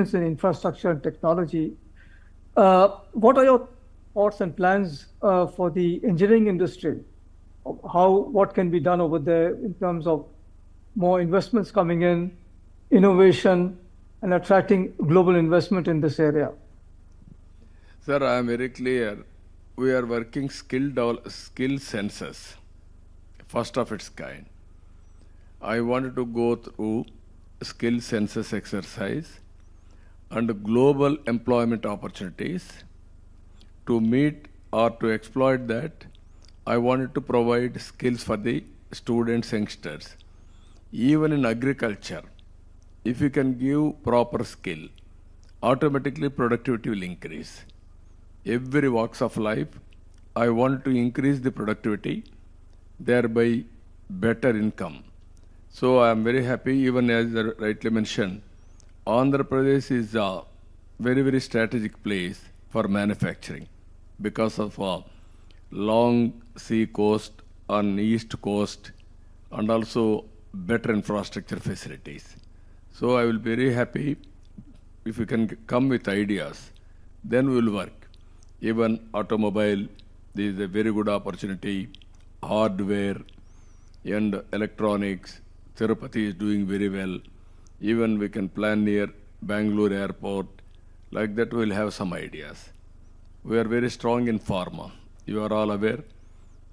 investments in infrastructure and technology. What are your thoughts and plans for the engineering industry? What can be done over there in terms of more investments coming in, innovation, and attracting global investment in this area? Sir, I am very clear. We are working skill census, first of its kind. I wanted to go through skill census exercise and global employment opportunities. To meet or to exploit that, I wanted to provide skills for the students, youngsters. Even in agriculture, if you can give proper skill, automatically productivity will increase. Every walks of life, I want to increase the productivity, thereby better income. So I am very happy, even as rightly mentioned, Andhra Pradesh is a very, very strategic place for manufacturing because of a long sea coast on east coast and also better infrastructure facilities. So I will be very happy if you can come with ideas, then we will work. Even automobile, there is a very good opportunity, hardware and electronics. Tirupati is doing very well. Even we can plan near Bangalore airport. Like that we will have some ideas. We are very strong in pharma. You are all aware,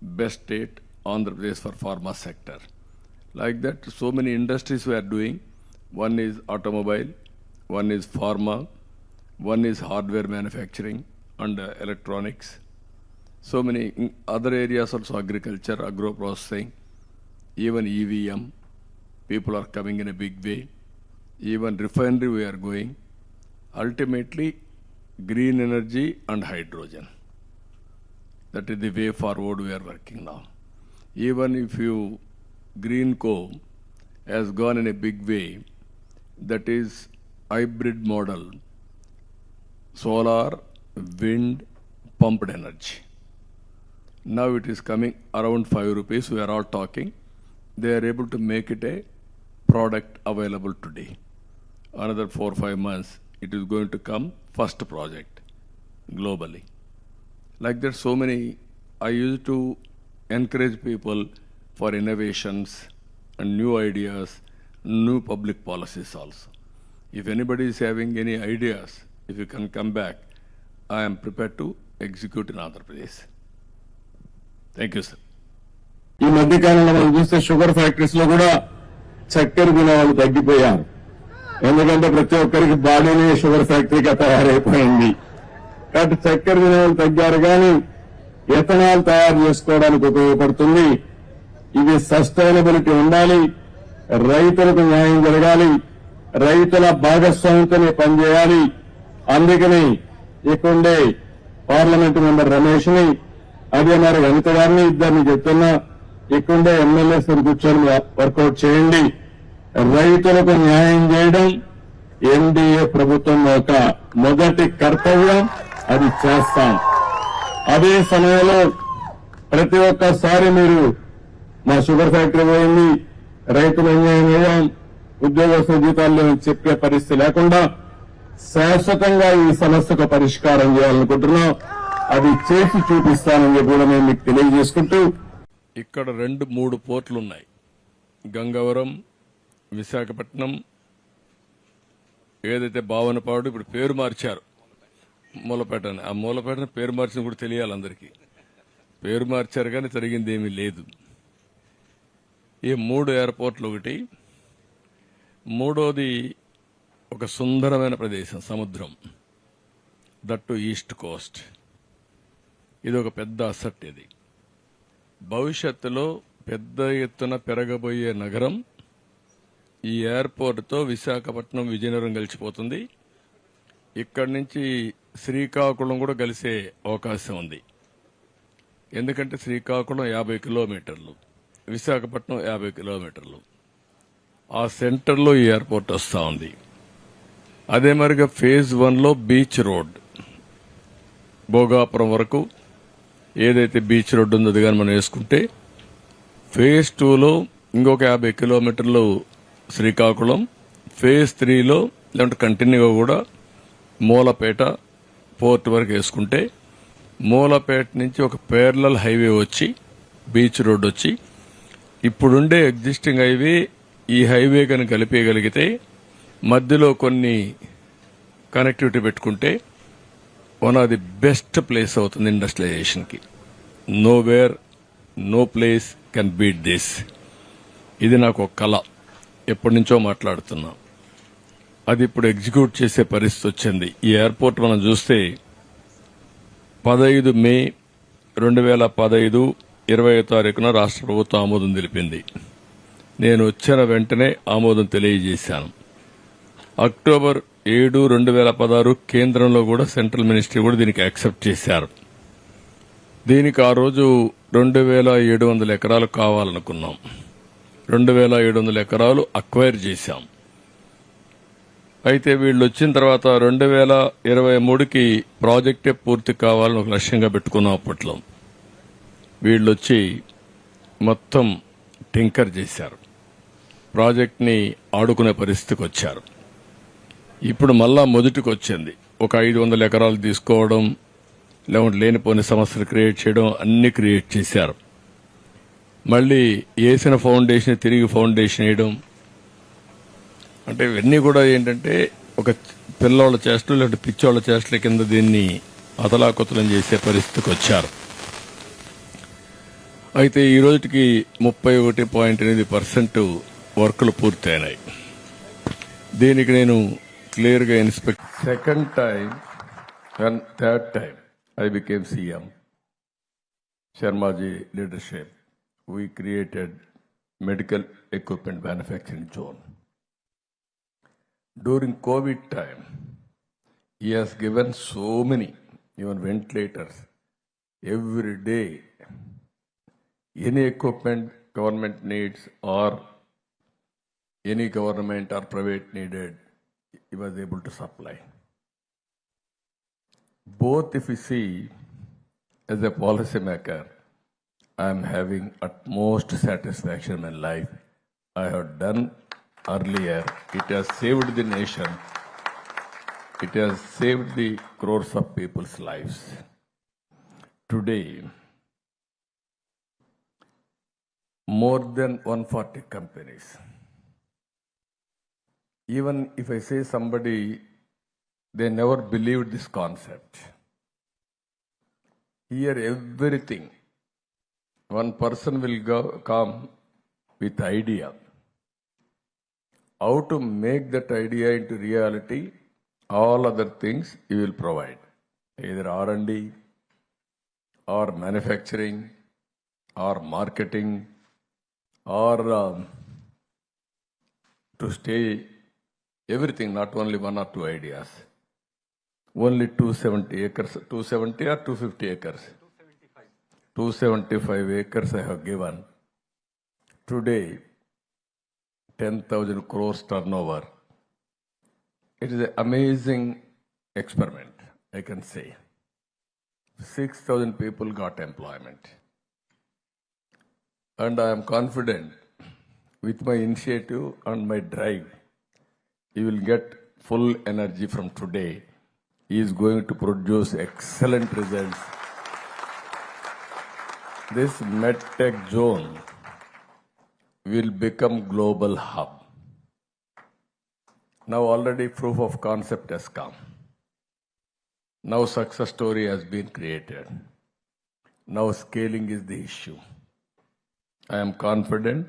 best state, Andhra Pradesh for pharma sector. Like that, so many industries we are doing. One is automobile, one is pharma, one is hardware manufacturing and electronics. So many other areas also, agriculture, agro-processing, even EVM. People are coming in a big way. Even refinery we are going. Ultimately, green energy and hydrogen. That is the way forward we are working now. Even if you, Green Co has gone in a big way, that is hybrid model, solar, wind, pumped energy. Now it is coming around 5 rupees. We are all talking. They are able to make it a product available today. Another 4 or 5 months, it is going to come first project globally. Like that, so many, I used to encourage people for innovations and new ideas, new public policies also. If anybody is having any ideas, if you can come back, I am prepared to execute in Andhra Pradesh. Thank you, sir. ఈ మధ్య కాలంలో మనం చూస్తే sugar factories లో కూడా చక్కెర తినే వాళ్ళు తగ్గిపోయారు. ఎందుకంటే ప్రతి ఒక్కరికి బాడీనే షుగర్ ఫ్యాక్టరీగా తయారైపోయింది. కాబట్టి చక్కెర తినే వాళ్ళు తగ్గారు, కానీ ఎథనాల్ తయారు చేసుకోవడానికి ఉపయోగపడుతుంది. ఇది సస్టైనబిలిటీ ఉండాలి, రైతులకు న్యాయం జరగాలి, రైతుల భాగస్వామ్యంతోనే పనిచేయాలి. అందుకని ఇక్కడే పార్లమెంట్ మెంబర్ రమేష్ ని, అదే మరి అనిత గారిని, ఇద్దరిని చెప్తున్నా, ఇక్కడే ఎమ్మెల్యేస్ కూర్చొని వర్కౌట్ చేయండి. రైతులకు న్యాయం చేయడం ఎన్డీఏ ప్రభుత్వం యొక్క మొదటి కర్తవ్యం, అది చేస్తాం. అదే సమయంలో ప్రతి ఒక్కసారి మీరు మా షుగర్ ఫ్యాక్టరీ పోయింది, రైతులు అన్యాయం చేయడం, ఉద్యోగస్తుల జీతాల్లో చెప్పే పరిస్థితి లేకుండా శాశ్వతంగా ఈ సమస్యకు పరిష్కారం చేయాలనుకుంటున్నాం. అది చేసి చూపిస్తానని కూడా మేము మీకు తెలియజేసుకుంటూ, ఇక్కడ 2-3 పోర్టులు ఉన్నాయి. గంగవరం, విశాఖపట్నం, ఏదైతే భావనపాడు, ఇప్పుడు పేరు మార్చారు మూలపేట అని. ఆ మూలపేటని పేరు మార్చిన కూడా తెలియాలి అందరికీ. పేరు మార్చారు కానీ జరిగింది ఏమీ లేదు. ఈ 3 ఎయిర్పోర్ట్లు ఒకటి. మూడోది ఒక సుందరమైన ప్రదేశం, సముద్రం, దట్టు ఈస్ట్ కోస్ట్. ఇది ఒక పెద్ద అసెట్. ఇది భవిష్యత్తులో పెద్ద ఎత్తున పెరగబోయే నగరం. ఈ ఎయిర్పోర్ట్తో విశాఖపట్నం, విజయనగరం కలిసిపోతుంది. ఇక్కడి నుంచి శ్రీకాకుళం కూడా కలిసే అవకాశం ఉంది. ఎందుకంటే శ్రీకాకుళం 50 కిలోమీటర్లు, విశాఖపట్నం 50 కిలోమీటర్లు. ఆ సెంటర్లో ఈ ఎయిర్పోర్ట్ వస్తూ ఉంది. అదే మరిగా ఫేజ్ 1లో బీచ్ రోడ్ భోగాపురం వరకు ఏదైతే బీచ్ రోడ్ ఉందో అది కానీ మనం వేసుకుంటే, ఫేజ్ 2లో ఇంకొక 50 కిలోమీటర్లు శ్రీకాకుళం, ఫేజ్ 3లో లేదంటే కంటిన్యూగా కూడా మూలపేట పోర్ట్ వరకు వేసుకుంటే మూలపేట నుంచి ఒక పేర్లల్ హైవే వచ్చి బీచ్ రోడ్ వచ్చి ఇప్పుడుండే ఎగ్జిస్టింగ్ హైవే ఈ హైవే కనుక కలిపేయగలిగితే మధ్యలో కొన్ని కనెక్టివిటీ పెట్టుకుంటే one of the best place అవుతుంది ఇండస్ట్రియలైజేషన్కి. Nowhere no place can beat this. ఇది నాకు ఒక కళ, ఎప్పటి నుంచో మాట్లాడుతున్నా. అది ఇప్పుడు ఎగ్జిక్యూట్ చేసే పరిస్థితి వచ్చింది. ఈ ఎయిర్పోర్ట్ మనం చూస్తే 15 మే 2015 20వ తారీఖున రాష్ట్ర ప్రభుత్వం ఆమోదం తెలిపింది. నేను వచ్చిన వెంటనే ఆమోదం తెలియజేశాను. అక్టోబర్ 7, 2016 కేంద్రంలో కూడా సెంట్రల్ మినిస్ట్రీ కూడా దీనికి యాక్సెప్ట్ చేశారు. దీనికి ఆ రోజు 2700 ఎకరాలు కావాలనుకున్నాం. 2700 ఎకరాలు అక్వైర్ చేశాం. అయితే వీళ్ళు వచ్చిన తర్వాత 2023కి ప్రాజెక్టే పూర్తి కావాలని ఒక లక్ష్యంగా పెట్టుకున్నాం. అప్పట్లో వీళ్ళు వచ్చి మొత్తం టింకర్ చేశారు, ప్రాజెక్ట్ని ఆడుకునే పరిస్థితికి వచ్చారు. ఇప్పుడు మళ్ళా మొదటికి వచ్చింది. ఒక 500 ఎకరాలు తీసుకోవడం, లేకుంటే లేనిపోని సమస్యలు క్రియేట్ చేయడం, అన్ని క్రియేట్ చేశారు. మళ్ళీ వేసిన ఫౌండేషన్ తిరిగి ఫౌండేషన్ వేయడం, అంటే ఇవన్నీ కూడా ఏంటంటే ఒక పిల్లోళ్ళ చేష్టలు లేదంటే పిచ్చోళ్ల చేష్టల కింద దీన్ని అతలాకుతలం చేసే పరిస్థితికి వచ్చారు. అయితే ఈ రోజుకి 31.8% వర్కులు పూర్తయినాయి. దీనికి నేను క్లియర్గా inspect second time and third time I became CM. Sharmaji leadership we created medical equipment manufacturing zone. During COVID time, he has given so many, even ventilators, every day. Any equipment government needs or any government or private needed, he was able to supply. Both if we see as a policy maker, I am having utmost satisfaction in my life. I have done earlier. It has saved the nation. It has saved the crores of people's lives. Today, more than 140 companies. Even if I say somebody, they never believed this concept. Here everything. One person will come with idea. How to make that idea into reality, all other things he will provide. Either R&D or manufacturing or marketing or to stay everything, not only one or two ideas. Only 270 acres, 270 or 250 acres? 275 acres I have given. Today, 10,000 crores turnover. It is an amazing experiment, I can say. 6,000 people got employment. And I am confident with my initiative and my drive, he will get full energy from today. He is going to produce excellent results. This medtech zone will become global hub. Now already proof of concept has come. Now success story has been created. Now scaling is the issue. I am confident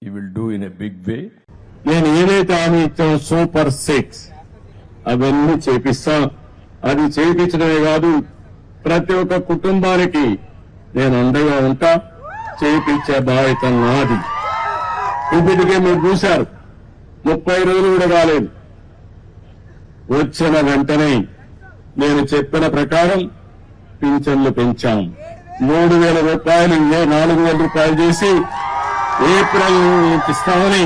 he will do in a big way. నేను ఏదైతే హామీ ఇచ్చానో super 6 అవన్నీ చేపిస్తా. అది చేయించడమే కాదు, ప్రతి ఒక్క కుటుంబానికి నేను అండగా ఉంటా. చేయించే బాధ్యత నాది. ఇప్పటికే మీరు చూశారు, 30 రోజులు కూడా కాలేదు. వచ్చిన వెంటనే నేను చెప్పిన ప్రకారం పింఛన్లు పెంచాం. 3,000 రూపాయలు 4,000 రూపాయలు చేసి ఏప్రిల్ ఇస్తామని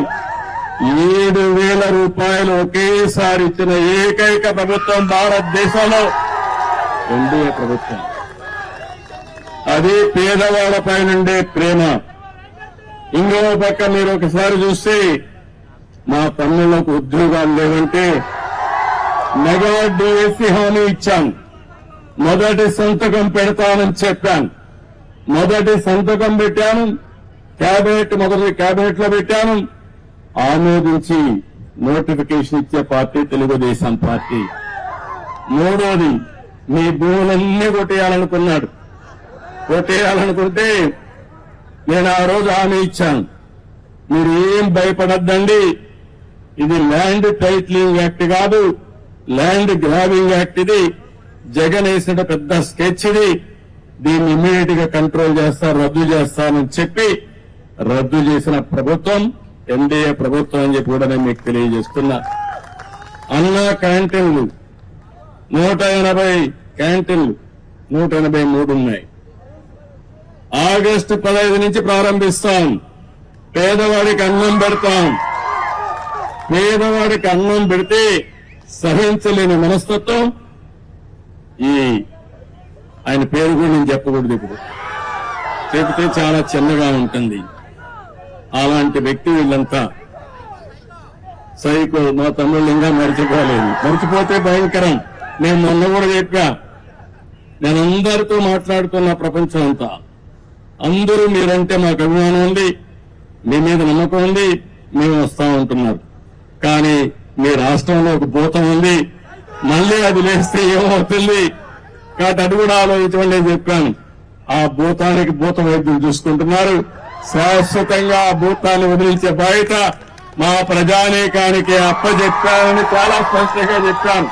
7,000 రూపాయలు ఒకేసారి ఇచ్చిన ఏకైక ప్రభుత్వం భారతదేశంలో ఎన్డీఏ ప్రభుత్వం. అది పేదవాళ్లపై నుండే ప్రేమ. ఇంకో పక్క మీరు ఒకసారి చూస్తే మా తమ్ముళ్లకు ఉద్యోగాలు లేవంటే మెగా డిఎస్సి హామీ ఇచ్చాను. మొదటి సంతకం పెడతానని చెప్పాను. మొదటి సంతకం పెట్టాను. మొదటి క్యాబినెట్ లో పెట్టాను. ఆమోదించి నోటిఫికేషన్ ఇచ్చే పార్టీ తెలుగుదేశం పార్టీ. మూడోది, మీ భూములన్నీ కొట్టేయాలనుకున్నాడు. కొట్టేయాలనుకుంటే నేను ఆ రోజు హామీ ఇచ్చాను, మీరు ఏం భయపడద్దండి, ఇది ల్యాండ్ టైటిలింగ్ యాక్ట్ కాదు, ల్యాండ్ గ్రాబింగ్ యాక్ట్. ఇది జగన్ వేసిన పెద్ద స్కెచ్. ఇది దీన్ని ఇమ్మీడియట్ గా కంట్రోల్ చేస్తారు, రద్దు చేస్తానని చెప్పి రద్దు చేసిన ప్రభుత్వం ఎన్డీఏ ప్రభుత్వం అని చెప్పి కూడా నేను మీకు తెలియజేస్తున్నా. అన్నా క్యాంటీన్లు 180 క్యాంటీన్లు 183 ఉన్నాయి. ఆగస్టు 15 నుంచి ప్రారంభిస్తాం. పేదవాడికి అన్నం పెడతాం. పేదవాడికి అన్నం పెడితే సహించలేని మనస్తత్వం ఆయన పేరు కూడా నేను చెప్పకూడదు, ఇప్పుడు చెబితే చాలా చిన్నగా ఉంటుంది. అలాంటి వ్యక్తి వీళ్ళంతా సైకో. మా తమ్ముళ్ళు ఇంకా మర్చిపోలేదు. మర్చిపోతే భయంకరం. నేను మొన్న కూడా చెప్పా, నేను అందరితో మాట్లాడుతున్న ప్రపంచం అంతా, అందరూ మీరంటే మాకు అభిమానం ఉంది, మీ మీద నమ్మకం ఉంది, మేము వస్తా ఉంటున్నారు. కానీ మీ రాష్ట్రంలో ఒక భూతం ఉంది, మళ్ళీ అది లేస్తే ఏమవుతుంది కాబట్టి అది కూడా ఆలోచించమని నేను చెప్పాను. ఆ భూతానికి భూత వైద్యులు చూసుకుంటున్నారు. శాశ్వతంగా ఆ భూతాన్ని వదిలించే బాధ్యత మా ప్రజానీకానికి అప్పచెప్పానని చాలా స్పష్టంగా చెప్పాను.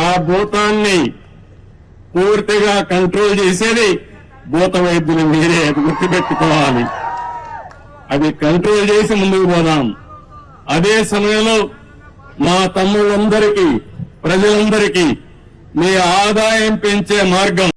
ఆ భూతాన్ని పూర్తిగా కంట్రోల్ చేసేది భూత వైద్యులు మీరే, అది గుర్తుపెట్టుకోవాలి. అది కంట్రోల్ చేసి ముందుకు పోదాం. అదే సమయంలో మా తమ్ముళ్ళందరికీ, ప్రజలందరికీ మీ ఆదాయం పెంచే మార్గం